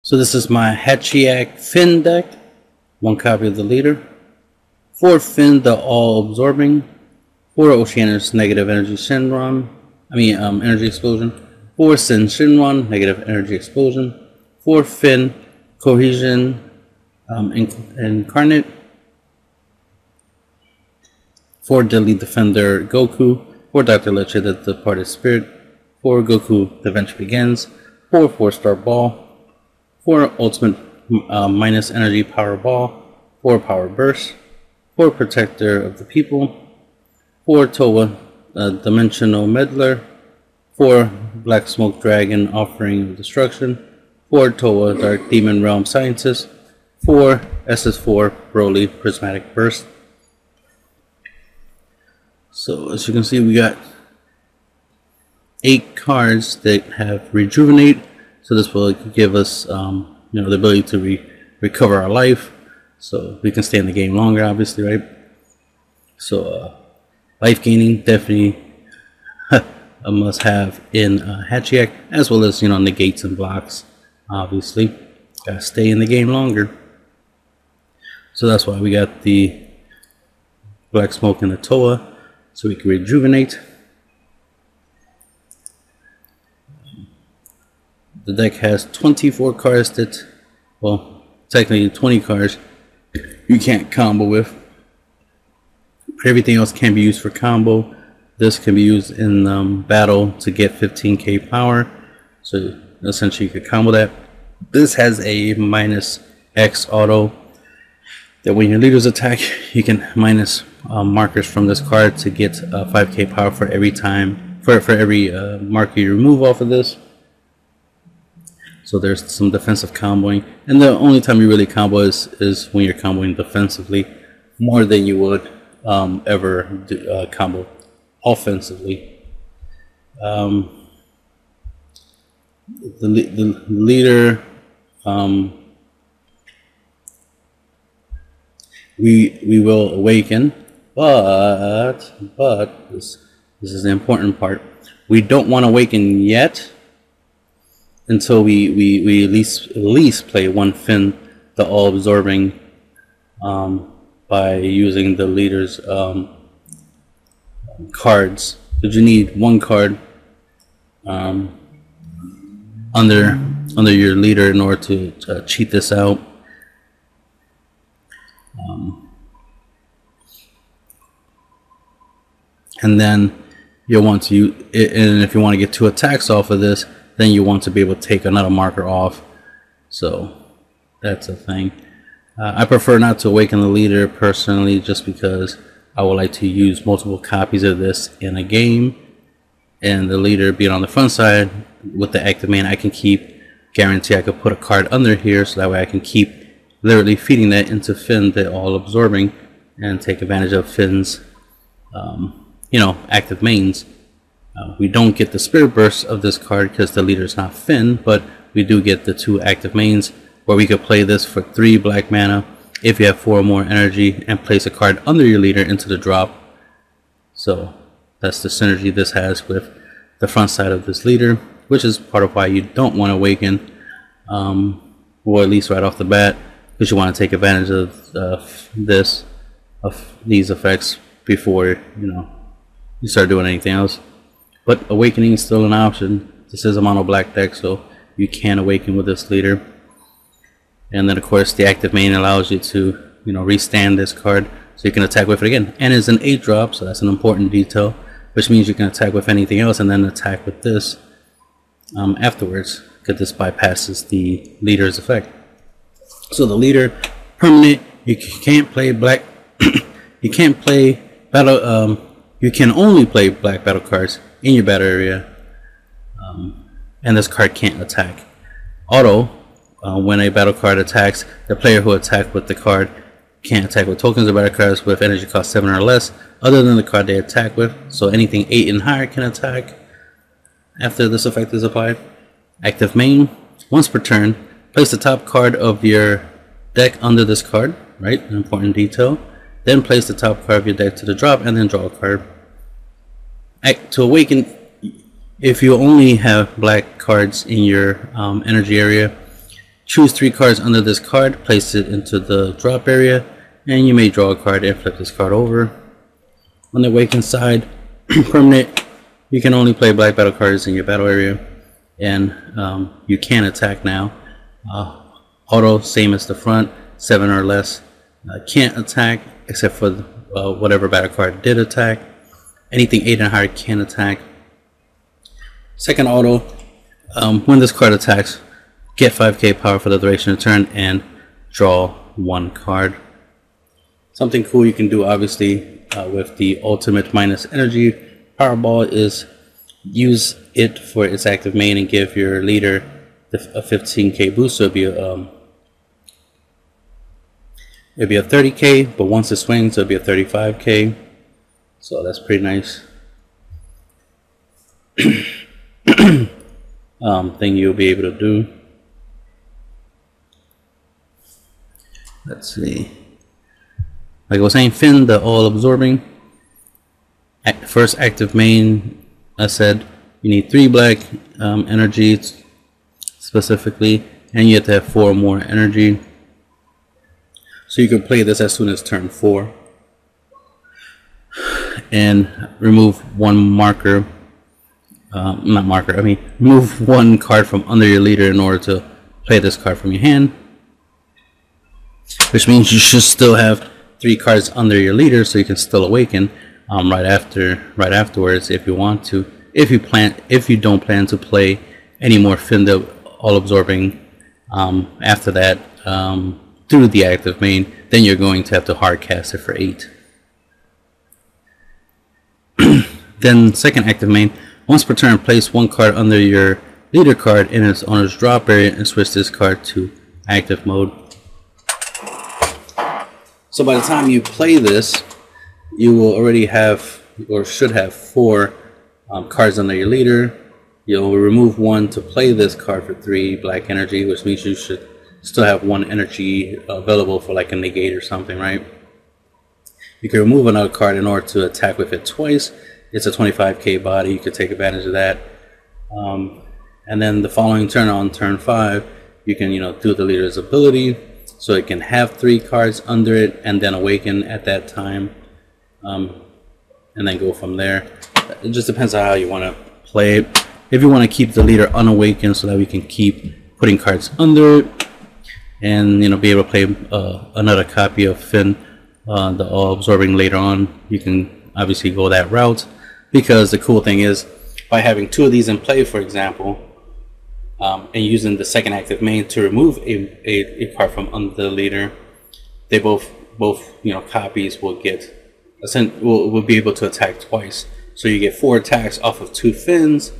So this is my Hatchhyack Fin deck. One copy of the leader. 4 Fin, the all-absorbing. 4 Oceanus, negative energy Shinron. Energy explosion. 4 Sin Shinron, negative energy explosion. 4 Fin, cohesion, incarnate. 4 Deadly Defender Goku. 4 Dr. Leche, the departed spirit. 4 Goku, the Adventure Begins. 4 4-star ball. 4 Ultimate minus energy power ball. 4 Power Burst. 4 Protector of the People. 4 Towa, Dimensional Meddler. 4 Black Smoke Dragon, Offering of Destruction. 4 Towa, Dark Demon Realm Scientist. 4 SS4 Broly, Prismatic Burst. So as you can see, we got 8 cards that have Rejuvenate. So this will give us the ability to recover our life, so we can stay in the game longer, obviously, right? So life gaining, definitely a must have in Hatchhyack, as well as negates and blocks. Obviously gotta stay in the game longer, so that's why we got the Black Smoke and the Toa, so we can rejuvenate. The deck has 24 cards that, well, technically 20 cards you can't combo with. Everything else can be used for combo. This can be used in battle to get 15k power, so essentially you could combo that. This has a -X auto that when your leaders attack, you can minus markers from this card to get 5k power for every time, for every marker you remove off of this. So there's some defensive comboing, and the only time you really combo is when you're comboing defensively, more than you would ever do, combo offensively. The leader, we will awaken, but this is the important part. We don't want to awaken yet until we at least play 1 Fin, the all-absorbing, by using the leader's cards. Because you need 1 card under your leader in order to cheat this out. And then you'll want to, and if you want to get 2 attacks off of this, then you want to be able to take another marker off. So that's a thing. I prefer not to awaken the leader personally, just because I would like to use multiple copies of this in a game, and the leader being on the front side with the active main, I can guarantee I could put a card under here, so that way I can keep literally feeding that into Fin, the all absorbing, and take advantage of Fin's active mains. We don't get the Spirit Burst of this card because the leader is not Fin, but we do get the 2 active mains, where we could play this for 3 black mana if you have 4 or more energy, and place a card under your leader into the drop. So that's the synergy this has with the front side of this leader, which is part of why you don't want to awaken, or at least right off the bat, because you want to take advantage of these effects before you start doing anything else. But awakening is still an option. This is a mono black deck, so you can awaken with this leader. And then of course the active main allows you to restand this card, so you can attack with it again. And it's an 8-drop, so that's an important detail, which means you can attack with anything else and then attack with this afterwards, because this bypasses the leader's effect. So the leader, permanent, you can't play black you can't play battle, you can only play black battle cards in your battle area, and this card can't attack. Auto, when a battle card attacks, the player who attacked with the card can't attack with tokens or battle cards with energy cost 7 or less, other than the card they attack with. So anything 8 and higher can attack after this effect is applied. Active main, once per turn, place the top card of your deck under this card, right? An important detail. Then place the top card of your deck to the drop, and then draw a card. To awaken, if you only have black cards in your energy area, Choose 3 cards under this card, place it into the drop area, and you may draw a card and flip this card over. On the awakened side, permanent, you can only play black battle cards in your battle area, and you can attack now. Auto, same as the front, 7 or less. Can't attack except for whatever battle card did attack. Anything 8 and higher can attack. Second auto, when this card attacks, get 5k power for the duration of the turn and draw 1 card. Something cool you can do, obviously, with the ultimate minus energy Powerball is use it for its active main and give your leader a 15k boost. So it'd be a 30k, but once it swings, it'll be a 35k. So that's pretty nice. Thing you'll be able to do. Let's see. Like I was saying, Finn, the all-absorbing. First active main, I said you need 3 black energy specifically, and you have to have 4 more energy. So you can play this as soon as turn 4. And remove 1 marker. Remove 1 card from under your leader in order to play this card from your hand. Which means you should still have 3 cards under your leader, so you can still awaken right afterwards if you want to. If you don't plan to play any more Finn the all-absorbing after that through the active main, then you're going to have to hard cast it for 8. Then second active main, once per turn, place 1 card under your leader card in its owner's drop area and switch this card to active mode. So by the time you play this, you will already have, or should have, 4 cards under your leader. You'll remove 1 to play this card for 3 black energy, which means you should still have 1 energy available for like a negate or something, right? You can remove another card in order to attack with it twice. It's a 25k body, you could take advantage of that. And then the following turn, on turn 5, you can do the leader's ability, so it can have 3 cards under it and then awaken at that time, and then go from there. It just depends on how you want to play it. If you want to keep the leader unawakened so that we can keep putting cards under it and be able to play another copy of Finn the all-absorbing later on, you can obviously go that route. Because the cool thing is, by having 2 of these in play, for example, and using the second active main to remove a card from under the leader, they both copies will be able to attack twice. So you get 4 attacks off of 2 Finns,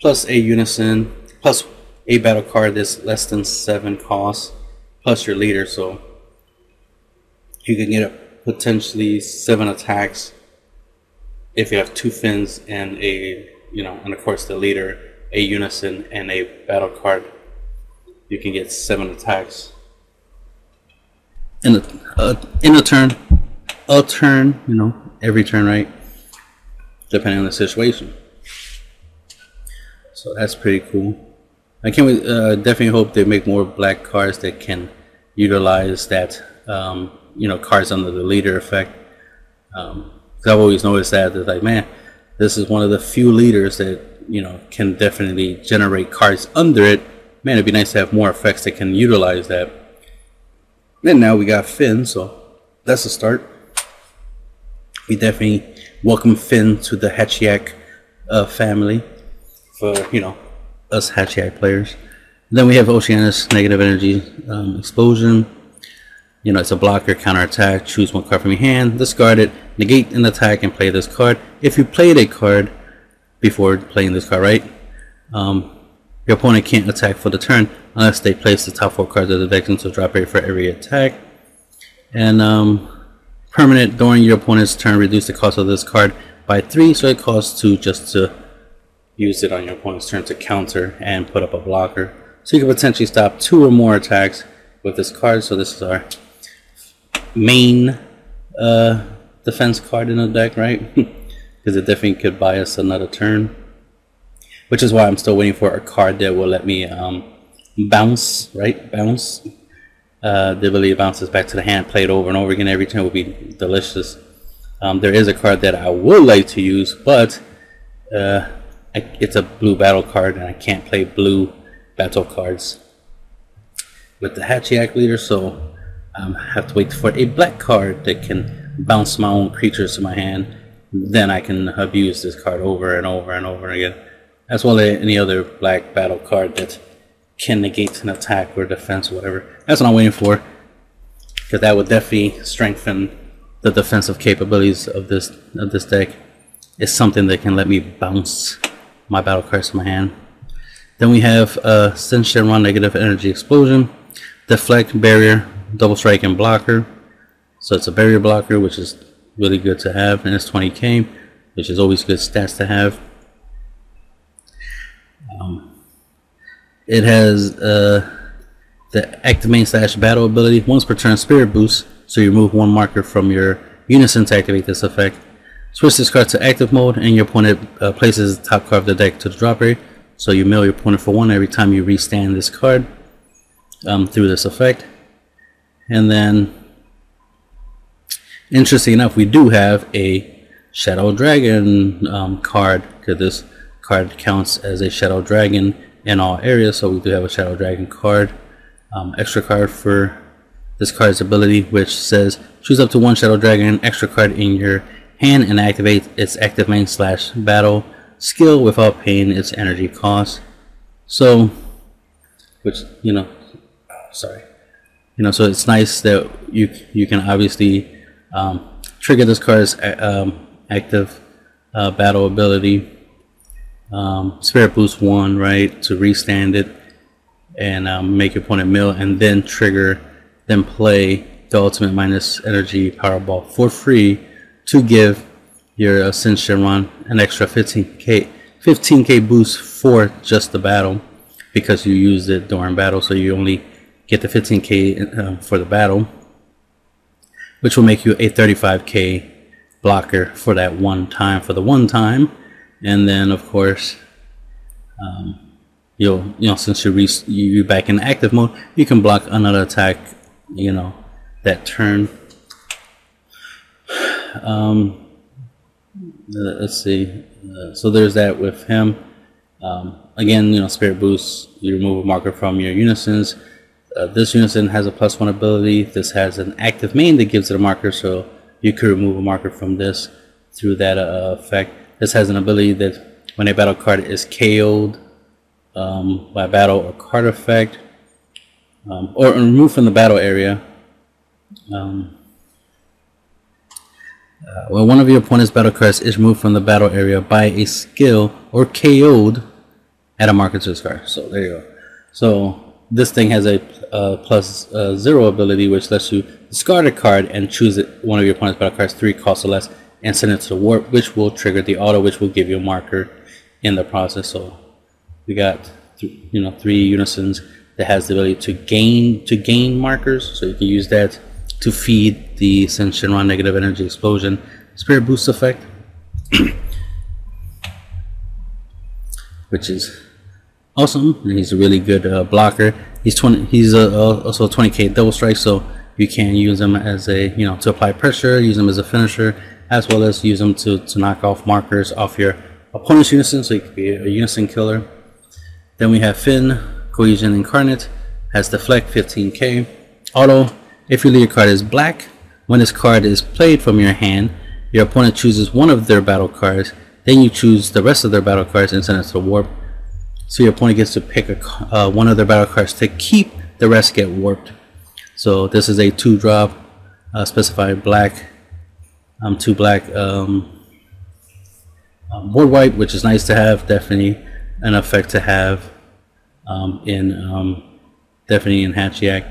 plus a unison, plus a battle card that's less than 7 cost, plus your leader. So you can get potentially 7 attacks if you have 2 Finns and and of course the leader, a unison, and a battle card. You can get 7 attacks in a turn, every turn, right? Depending on the situation. So that's pretty cool. I can't definitely hope they make more black cards that can utilize that cards under the leader effect. Because I've always noticed that it's like, man, this is one of the few leaders that can definitely generate cards under it. Man, it'd be nice to have more effects that can utilize that. And now we got Finn, so that's a start. We definitely welcome Finn to the Hatchhyack family for us Hatchhyack players. Then we have Oceanus negative energy explosion. It's a blocker, counterattack. Choose 1 card from your hand, discard it, negate an attack, and play this card. If you played a card before playing this card, right, your opponent can't attack for the turn unless they place the top 4 cards of the deck into drop area for every attack. And permanent, during your opponent's turn, reduce the cost of this card by 3, so it costs 2 just to use it on your opponent's turn to counter and put up a blocker. So you can potentially stop 2 or more attacks with this card. So this is our main defense card in the deck, right? Because it definitely could buy us another turn, which is why I'm still waiting for a card that will let me bounce, right? Bounce. The ability to bounce this back to the hand, play it over and over again every turn would be delicious. There is a card that I would like to use, but it's a blue battle card, and I can't play blue battle cards with the Hatchhyack leader, so I have to wait for a black card that can bounce my own creatures to my hand. Then I can abuse this card over and over and over again, as well as any other black battle card that can negate an attack or defense or whatever. That's what I'm waiting for, because that would definitely strengthen the defensive capabilities of this deck. It's something that can let me bounce my battle cards to my hand. Then we have Cinch and Run, Negative Energy Explosion, Deflect, Barrier, Double Strike, and Blocker. So it's a barrier blocker, which is really good to have, and it's 20k, which is always good stats to have. It has the active main / battle ability. Once per turn, Spirit Boost, so you remove one marker from your unison to activate this effect. Switch this card to active mode, and your opponent places the top card of the deck to the drop area, so you mill your opponent for 1 every time you restand this card through this effect. And then, interesting enough, we do have a Shadow Dragon card, because this card counts as a Shadow Dragon in all areas, so we do have a Shadow Dragon card. Extra card for this card's ability, which says choose up to 1 Shadow Dragon extra card in your hand and activate its active main / battle skill without paying its energy cost. So, which, so it's nice that you can obviously trigger this card's active battle ability, Spirit Boost 1, right, to restand it and make your opponent mill, and then play the ultimate minus energy Powerball for free to give your Cinch and Run an extra 15k boost for just the battle, because you used it during battle, so you only get the 15k for the battle, which will make you a 35k blocker for that one time. And then of course since you're back in active mode, you can block another attack that turn. Let's see, so there's that with him. Again, Spirit Boost, you remove a marker from your unisons. This unison has a +1 ability. This has an active main that gives it a marker, so you could remove a marker from this through that effect. This has an ability that when a battle card is KO'd by battle or card effect, or removed from the battle area, when one of your opponent's battle cards is removed from the battle area by a skill or KO'd, add a marker to this card. So there you go. So this thing has a +0 ability, which lets you discard a card and choose one of your opponent's battle cards 3 costs or less and send it to the warp, which will trigger the auto, which will give you a marker in the process. So we got 3 unisons that has the ability to gain markers, so you can use that to feed the Cinch and Run Negative Energy Explosion Spirit Boost effect, which is awesome. And he's a really good blocker. He's also 20k double strike, so you can use him as a to apply pressure, use him as a finisher, as well as use him to knock off markers off your opponent's unison, so he could be a unison killer. Then we have Finn, Cohesion Incarnate, has Deflect 15k. Auto, if your leader card is black, when this card is played from your hand, your opponent chooses one of their battle cards, then you choose the rest of their battle cards and send it to the warp. So your opponent gets to pick one of their battle cards to keep, the rest get warped. So this is a 2-drop, specified black, 2 black board wipe, which is nice to have. Definitely an effect to have definitely in Hatchhyack.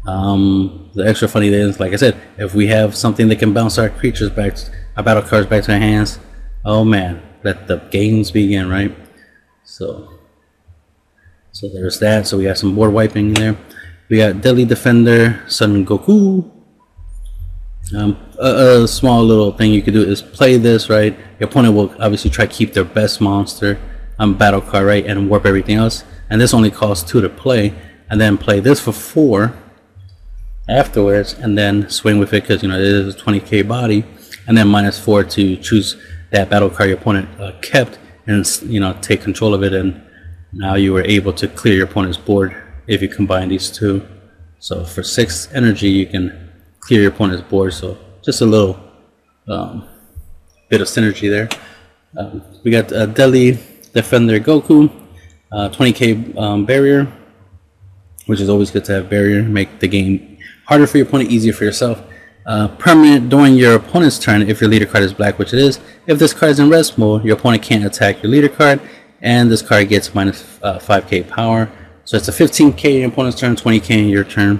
The extra funny thing is, like I said, if we have something that can bounce our creatures back, our battle cards back to our hands, oh man, let the games begin, right? So there's that. So we got some board wiping in there. We got Deadly Defender, Son Goku. A small little thing you could do is play this, right? Your opponent will obviously try to keep their best monster battle card, right, and warp everything else. And this only costs 2 to play, and then play this for 4 afterwards, and then swing with it because, you know, it is a 20k body, and then -4 to choose that battle card your opponent kept, and, you know, take control of it. And now you were able to clear your opponent's board if you combine these two. So for 6 energy you can clear your opponent's board. So just a little bit of synergy there. We got Deadly Defender Goku, 20k barrier, which is always good to have barrier. Make the game harder for your opponent, easier for yourself. Permanent during your opponent's turn if your leader card is black, which it is. If this card is in rest mode, your opponent can't attack your leader card, and this card gets -5k power. So it's a 15k in your opponent's turn, 20k in your turn.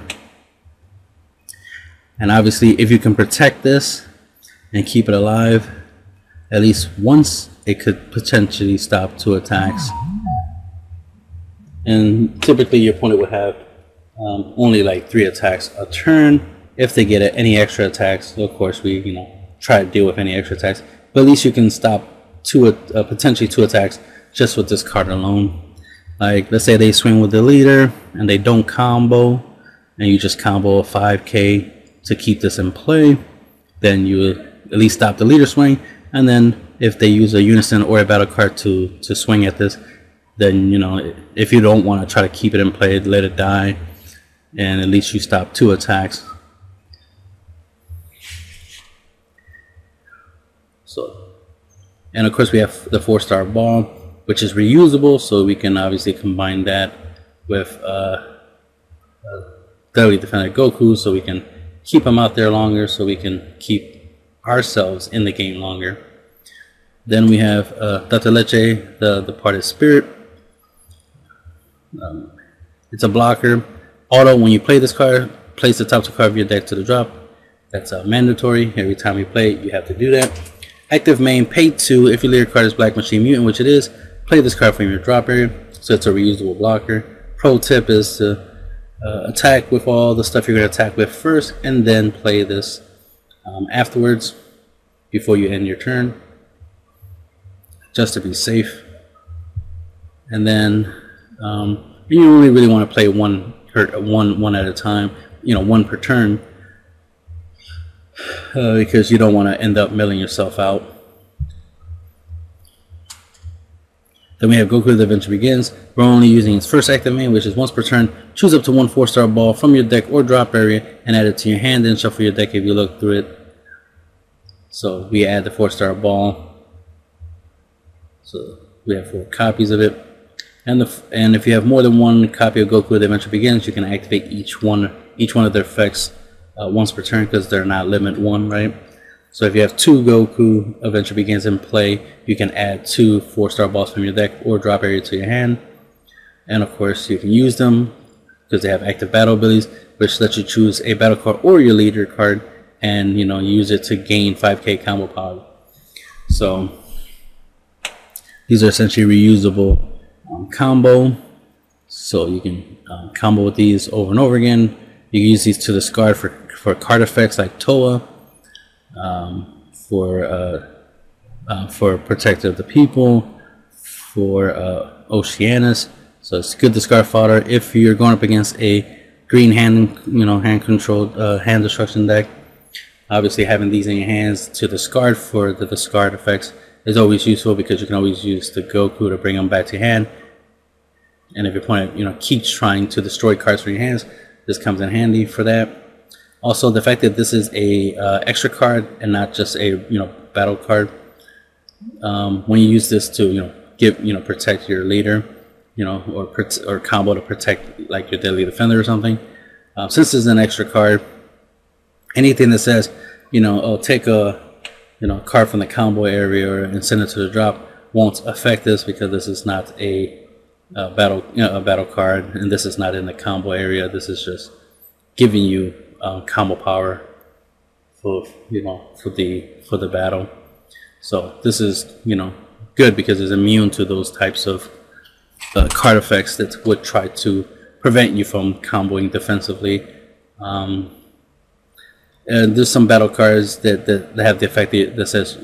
And obviously, if you can protect this and keep it alive at least once, it could potentially stop 2 attacks. And typically your opponent would have only like 3 attacks a turn. If they get any extra attacks, of course we, you know, try to deal with any extra attacks, but at least you can stop potentially 2 attacks just with this card alone. Like, let's say they swing with the leader and they don't combo, and you just combo a 5k to keep this in play, then you at least stop the leader swing. And then if they use a unison or a battle card to swing at this, then, you know, if you don't want to try to keep it in play, let it die, and at least you stop 2 attacks. So, and of course we have the 4-star ball, which is reusable, so we can obviously combine that with Deadly Defender Goku, so we can keep him out there longer, so we can keep ourselves in the game longer. Then we have Dr. Leche, the Parted Spirit. It's a blocker. Auto, when you play this card, place the top 2 card of your deck to the drop. That's mandatory. Every time you play it, you have to do that. Active main, pay 2. If your leader card is Black Machine Mutant, which it is, play this card from your drop area. So it's a reusable blocker. Pro tip is to attack with all the stuff you're going to attack with first, and then play this afterwards before you end your turn, just to be safe. And then you only really want to play one at a time, you know, 1 per turn, because you don't want to end up milling yourself out. Then we have Goku The Adventure Begins. We're only using its first active main, which is once per turn. Choose up to 1 4-star ball from your deck or drop area and add it to your hand, then shuffle your deck if you look through it. So we add the 4-star ball. So we have 4 copies of it. And if you have more than 1 copy of Goku The Adventure Begins, you can activate each one of their effects once per turn, because they're not limit 1, right? So if you have 2 Goku Adventure Begins in play, you can add 2 4-star balls from your deck or drop area to your hand. And of course you can use them because they have active battle abilities, which lets you choose a battle card or your leader card, and, you know, use it to gain 5k combo power. So these are essentially reusable combo, so you can combo with these over and over again. You can use these to discard for card effects like Toa, for Protector of the People, for Oceanus. So it's good discard fodder if you're going up against a green hand controlled hand destruction deck. Obviously, having these in your hands to discard for the discard effects is always useful, because you can always use the Goku to bring them back to your hand. And if your opponent, you know, keeps trying to destroy cards from your hands, this comes in handy for that. Also, the fact that this is a extra card and not just a, you know, battle card. When you use this to, you know, protect your leader, you know, or combo to protect like your Deadly Defender or something. Since this is an extra card, anything that says, you know, oh, take a, you know, card from the combo area and send it to the drop won't affect this, because this is not a battle card, and this is not in the combo area. This is just giving you combo power for, you know, for the battle. So this is, you know, good because it's immune to those types of card effects that would try to prevent you from comboing defensively. And there's some battle cards that have the effect that says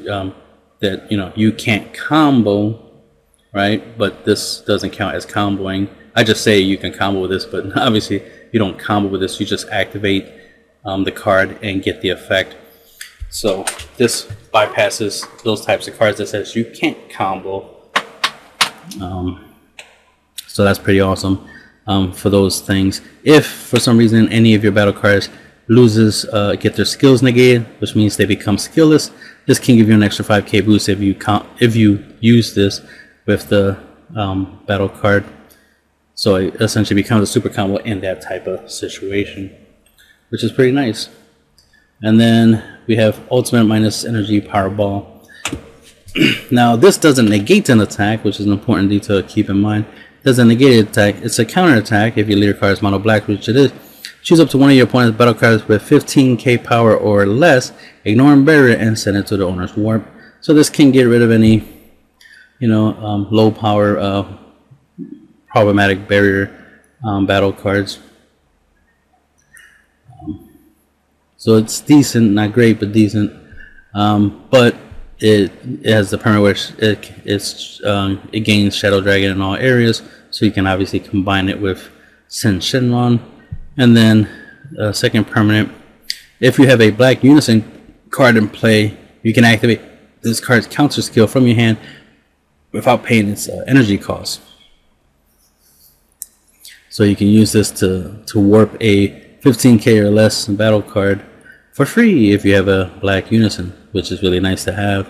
that, you know, you can't combo right? But this doesn't count as comboing. I just say you can combo with this, but obviously you don't combo with this. You just activate the card and get the effect. So this bypasses those types of cards that says you can't combo. So that's pretty awesome for those things. If for some reason any of your battle cards loses get their skills negated, which means they become skillless, this can give you an extra 5k boost if you use this with the battle card. So it essentially becomes a super combo in that type of situation, which is pretty nice. And then we have ultimate minus energy powerball. Now this doesn't negate an attack, which is an important detail to keep in mind. It doesn't negate an attack. It's a counter attack if your leader card is mono black, which it is. Choose up to one of your opponent's battle cards with 15k power or less, ignore and barrier, and send it to the owner's warp. So this can get rid of any, low power, problematic barrier battle cards. So it's decent, not great, but decent. But it has the permanent where it gains Shadow Dragon in all areas, so you can obviously combine it with Sen Shenron. And then second permanent, if you have a black unison card in play, you can activate this card's counter skill from your hand without paying its energy cost. So you can use this to warp a 15k or less battle card for free if you have a black unison, which is really nice to have.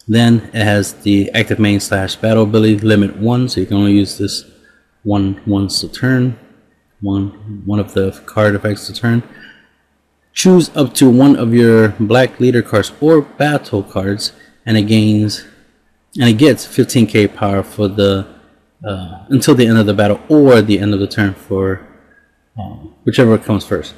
Then it has the active main / battle ability limit 1, so you can only use this once a turn. One of the card effects a turn. Choose up to one of your black leader cards or battle cards, and it gets 15k power for the until the end of the battle or the end of the turn for whichever comes first.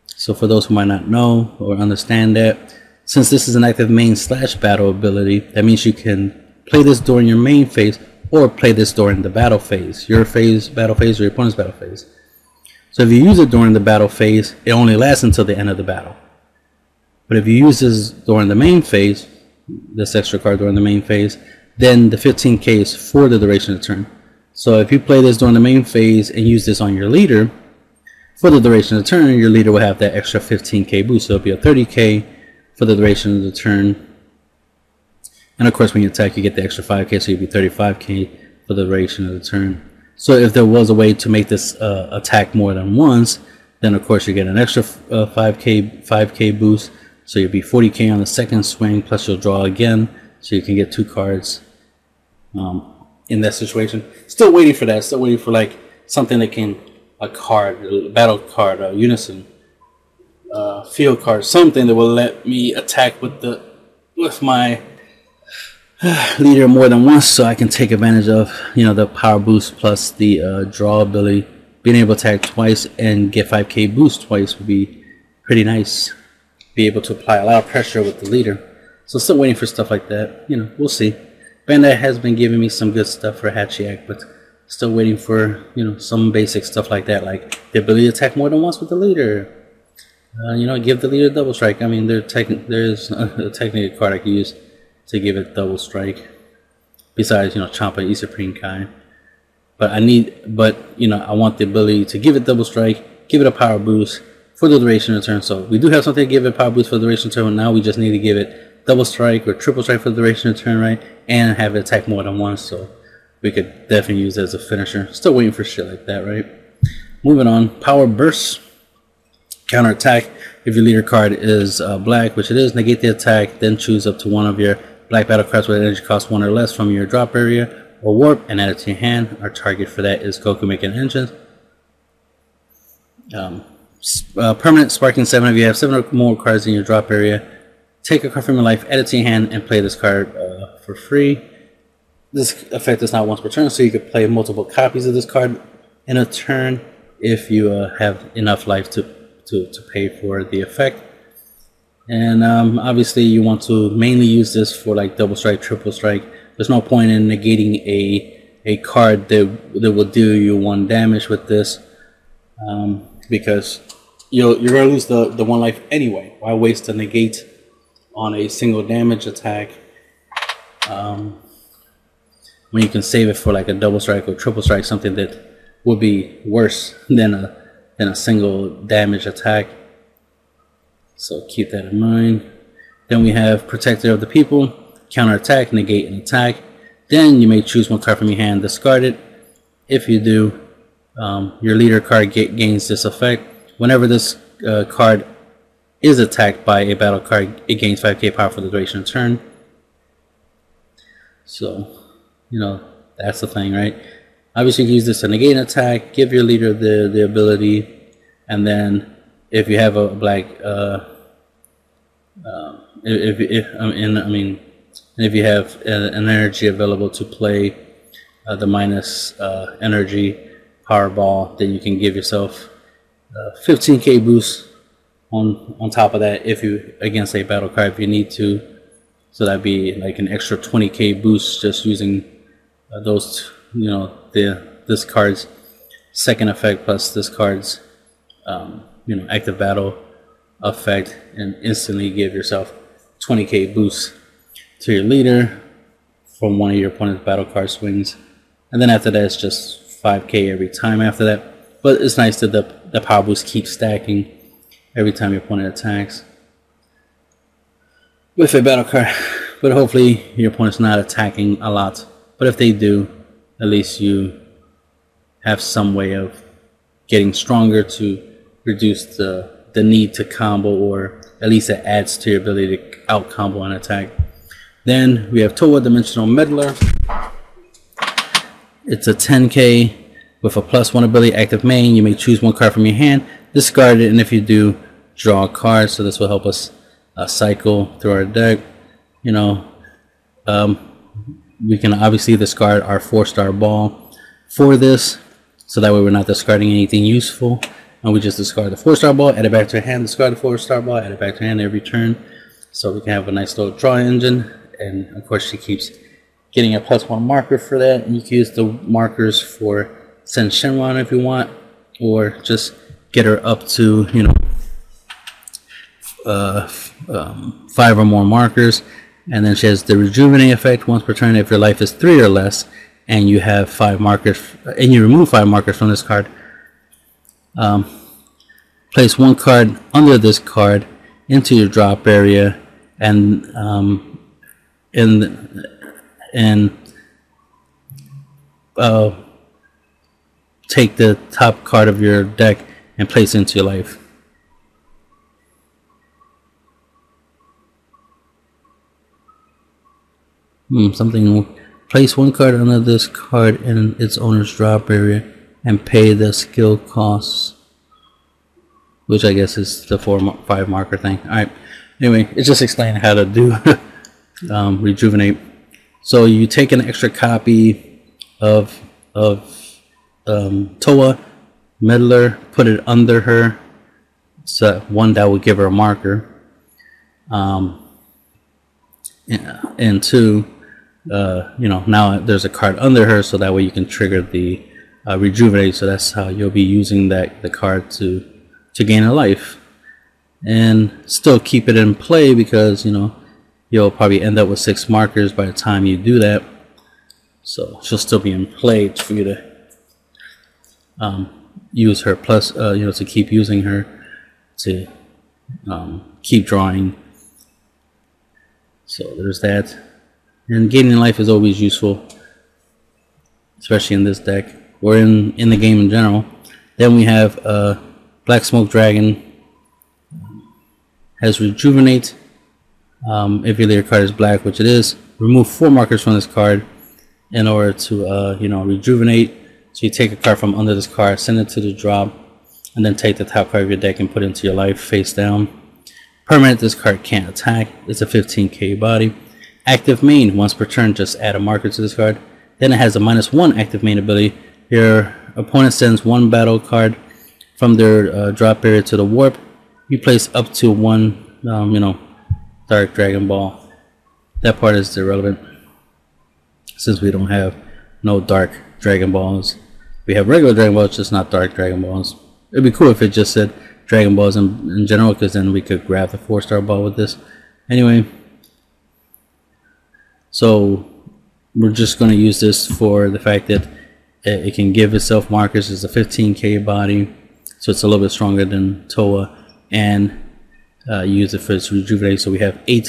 So for those who might not know or understand that, since this is an active main / battle ability, that means you can play this during your main phase or play this during the battle phase, your phase, battle phase, or your opponent's battle phase. So if you use it during the battle phase, it only lasts until the end of the battle. But if you use this during the main phase, this extra card during the main phase, then the 15k is for the duration of the turn. So if you play this during the main phase and use this on your leader, for the duration of the turn, your leader will have that extra 15k boost. So it'll be a 30k for the duration of the turn. And of course when you attack, you get the extra 5k, so you'll be 35k for the duration of the turn. So if there was a way to make this attack more than once, then of course you get an extra 5k boost. So you'll be 40k on the second swing, plus you'll draw again, so you can get 2 cards in that situation. Still waiting for that. Still waiting for like something that can a battle card, a unison, field card, something that will let me attack with my leader more than once, so I can take advantage of the power boost plus the draw ability. Being able to attack twice and get 5k boost twice would be pretty nice. Be able to apply a lot of pressure with the leader. So still waiting for stuff like that. We'll see. Bandai has been giving me some good stuff for Hatchhyack, but still waiting for some basic stuff like that, like the ability to attack more than once with the leader. Give the leader double strike. I mean, there's a technical card I can use to give it double strike, besides Champa and Supreme Kai. But I want the ability to give it double strike, give it a power boost for the duration of the turn. So we do have something to give it power boost for the duration of the turn. Now we just need to give it double strike or triple strike for the duration of the turn, right? And have it attack more than once. So we could definitely use it as a finisher. Still waiting for shit like that, right? Moving on, power burst, counter attack. If your leader card is black, which it is, negate the attack. Then choose up to one of your black battle cards with energy cost 1 or less from your drop area or warp and add it to your hand. Our target for that is Goku making engines. Permanent Sparking 7. If you have 7 or more cards in your drop area, take a card from your life, add it to your hand, and play this card for free. This effect is not once per turn, so you could play multiple copies of this card in a turn if you have enough life to pay for the effect. And obviously you want to mainly use this for like double strike, triple strike. There's no point in negating a card that will deal you 1 damage with this, because you're gonna lose the 1 life anyway. Why waste a negate on a single damage attack? when you can save it for like a double strike or triple strike, something that would be worse than a single damage attack. So keep that in mind. Then we have Protector of the People, counter attack, negate an attack. Then you may choose one card from your hand, discard it. If you do, your leader card gains this effect. Whenever this card is attacked by a battle card, it gains 5k power for the duration of turn. So, you know, that's the thing, right? Obviously, you can use this to negate an attack, give your leader the ability, and then if you have a black, if you have an energy available to play the minus energy Powerball, then you can give yourself 15k boost on top of that if you against a battle card if you need to. So that'd be like an extra 20k boost just using those, you know, this card's second effect plus this card's you know, active battle effect, and instantly give yourself 20k boost to your leader from one of your opponent's battle card swings. And then after that, it's just 5k every time after that. But it's nice that the power boost keeps stacking every time your opponent attacks with a battle card. But hopefully your opponent's not attacking a lot. But if they do, at least you have some way of getting stronger to reduce the need to combo, or at least it adds to your ability to out combo an attack. Then we have Towa Dimensional Meddler. It's a 10k with a +1 ability, active main. You may choose one card from your hand, discard it, and if you do, draw a card. So this will help us cycle through our deck. You know, we can obviously discard our 4-star ball for this, so that way we're not discarding anything useful, and we just discard the 4-star ball, add it back to our hand, discard the 4-star ball, add it back to our hand every turn, so we can have a nice little draw engine. And of course she keeps getting a +1 marker for that, and you can use the markers for send Shenron if you want, or just get her up to, you know, 5 or more markers. And then she has the rejuvenate effect once per turn if your life is 3 or less and you have 5 markers, and you remove 5 markers from this card. Place one card under this card into your drop area, and take the top card of your deck and place it into your life. Place one card under this card in its owner's drop area and pay the skill costs, which I guess is the 4-5 marker thing. Alright, anyway, it's just explaining how to do rejuvenate. So you take an extra copy of Towa Meddler, put it under her, so one that will give her a marker, and two, you know, now there's a card under her, so that way you can trigger the rejuvenate. So that's how you'll be using the card to gain a life, and still keep it in play, because you know you'll probably end up with 6 markers by the time you do that. So she'll still be in play for you to use her, plus you know, to keep using her to keep drawing. So there's that. And gaining life is always useful, especially in this deck or in the game in general. Then we have Black Smoke Dragon has rejuvenate. If your leader card is black, which it is, remove 4 markers from this card in order to you know, rejuvenate. So you take a card from under this card, send it to the drop, and then take the top card of your deck and put it into your life face down. Permanent, this card can't attack. It's a 15k body. Active main, once per turn, just add a marker to this card. Then it has a -1 active main ability. Your opponent sends 1 battle card from their drop area to the warp. You place up to 1 you know, Dark Dragon Ball. That part is irrelevant since we don't have no Dark Dragon Balls. We have regular Dragon Balls, just not Dark Dragon Balls. It'd be cool if it just said Dragon Balls in general, because then we could grab the 4-star ball with this. Anyway, so we're just going to use this for the fact that it can give itself markers. It's a 15k body, so it's a little bit stronger than Toa, and use it for its rejuvenate. So we have 8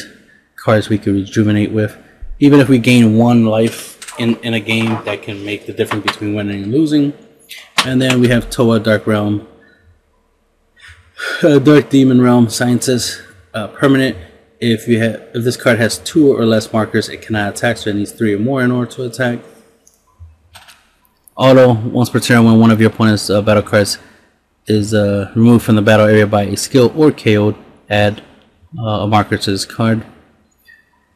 cards we can rejuvenate with. Even if we gain 1 life in a game, that can make the difference between winning and losing. And then we have Toa, Dark Realm, Dark Demon Realm, Scientist, permanent. If this card has 2 or less markers, it cannot attack, so it needs 3 or more in order to attack. Auto, once per turn, when one of your opponent's battle cards is removed from the battle area by a skill or KO'd, add a marker to this card.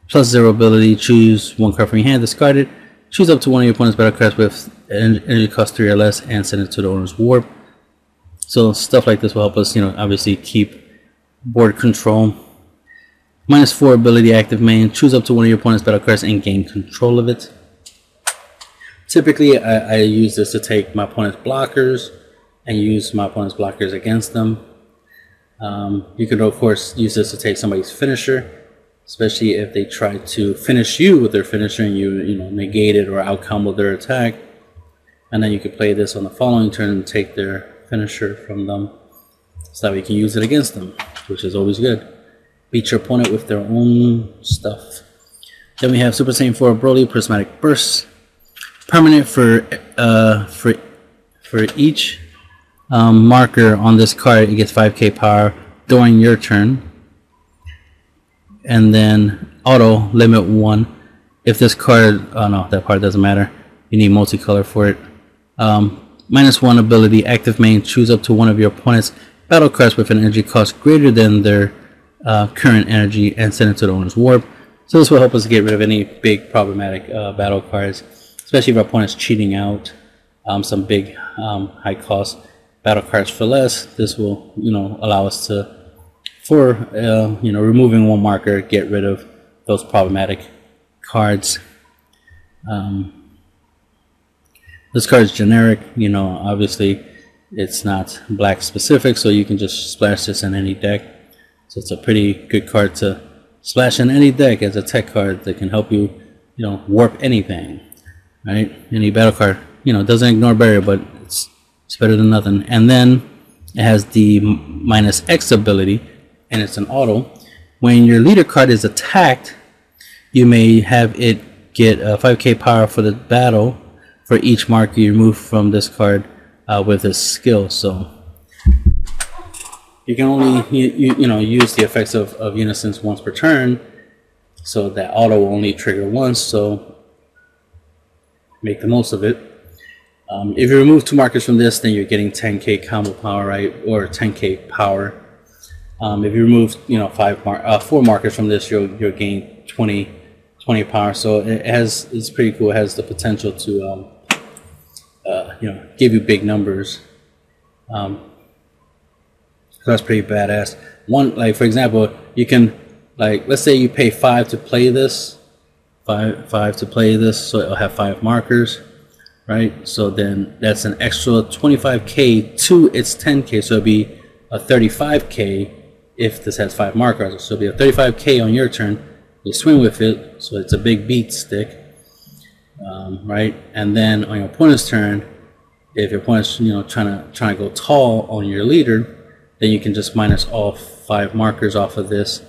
+0 ability, choose 1 card from your hand, discard it. Choose up to one of your opponent's battle cards with energy cost 3 or less and send it to the owner's warp. So stuff like this will help us, obviously keep board control. -4 ability, active main, choose up to one of your opponent's battle cards and gain control of it. Typically, I use this to take my opponent's blockers and use my opponent's blockers against them. You could, of course, use this to take somebody's finisher, especially if they try to finish you with their finisher and you negate it or out-combo their attack. And then you could play this on the following turn and take their finisher from them, so that we can use it against them, which is always good. Beat your opponent with their own stuff. Then we have Super Saiyan 4 Broly, Prismatic Burst. Permanent for each marker on this card, it gets 5k power during your turn. And then auto, limit 1. If this card, oh no, that part doesn't matter. You need multicolor for it. -1 ability, active main, choose up to one of your opponent's battle cards with an energy cost greater than their current energy and send it to the owner's warp. So this will help us get rid of any big problematic battle cards, especially if our opponent's cheating out some big high cost battle cards for less. This will allow us to, for removing 1 marker, get rid of those problematic cards. This card is generic, obviously it's not black specific, so you can just splash this in any deck. So it's a pretty good card to splash in any deck as a tech card that can help you, warp anything, right? Any battle card, doesn't ignore barrier, but it's better than nothing. And then it has the -X ability, and it's an auto. When your leader card is attacked, you may have it get 5k power for the battle for each marker you remove from this card with this skill. So you can only use the effects of Unisons once per turn, so that auto will only trigger once, so make the most of it. If you remove 2 markers from this, then you're getting 10k combo power, right, or 10k power. If you remove 4 markers from this, you'll gain 20 power. So it's pretty cool. It has the potential to give you big numbers. So that's pretty badass. For example, you can, let's say you pay 5 to play this, 5 to play this, so it'll have 5 markers, right? So then that's an extra 25k to its 10k, so it'll be a 35k if this has 5 markers. So it'll be a 35k on your turn. You swing with it, so it's a big beat stick, right? And then on your opponent's turn, if your opponent's trying to go tall on your leader, then you can just minus all 5 markers off of this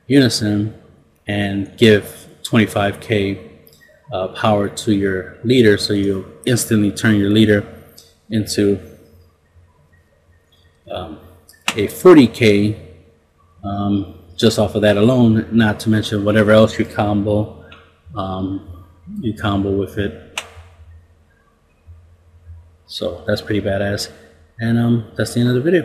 unison and give 25k power to your leader, so you instantly turn your leader into a 40k just off of that alone, not to mention whatever else you combo with it. So that's pretty badass. And that's the end of the video.